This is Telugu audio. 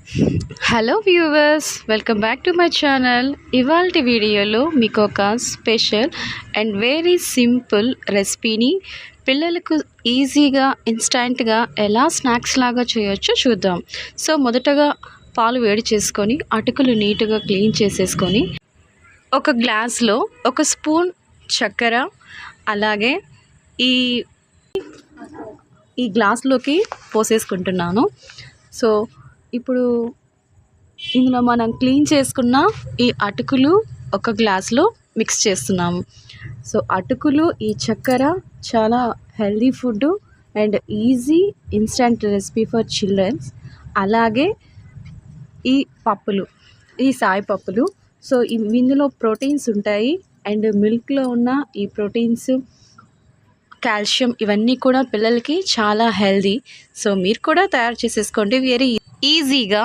Hello viewers, welcome back to my channel. ఇవాల్టి వీడియోలో మీకు ఒక స్పెషల్ అండ్ వెరీ సింపుల్ రెసిపీని పిల్లలకు ఈజీగా ఇన్స్టంట్గా ఎలా స్నాక్స్ లాగా చేయొచ్చో చూద్దాం. సో మొదటగా పాలు వేడి చేసుకొని అటుకులు నీట్గా క్లీన్ చేసేసుకొని ఒక గ్లాస్లో ఒక స్పూన్ చక్కెర, అలాగే ఈ ఈ గ్లాస్లోకి పోసేసుకుంటున్నాను. సో ఇప్పుడు ఇందులో మనం క్లీన్ చేసుకున్న ఈ అటుకులు ఒక గ్లాస్లో మిక్స్ చేస్తున్నాము. సో అటుకులు, ఈ చక్కెర చాలా healthy food and easy instant recipe for childrens. అలాగే ఈ పప్పులు, ఈ సాయి పప్పులు, సో ఇందులో ప్రోటీన్స్ ఉంటాయి అండ్ మిల్క్లో ఉన్న ఈ ప్రోటీన్స్, కాల్షియం ఇవన్నీ కూడా పిల్లలకి చాలా హెల్దీ. సో మీరు కూడా తయారు చేసేసుకోండి వెరీ ఈజీగా.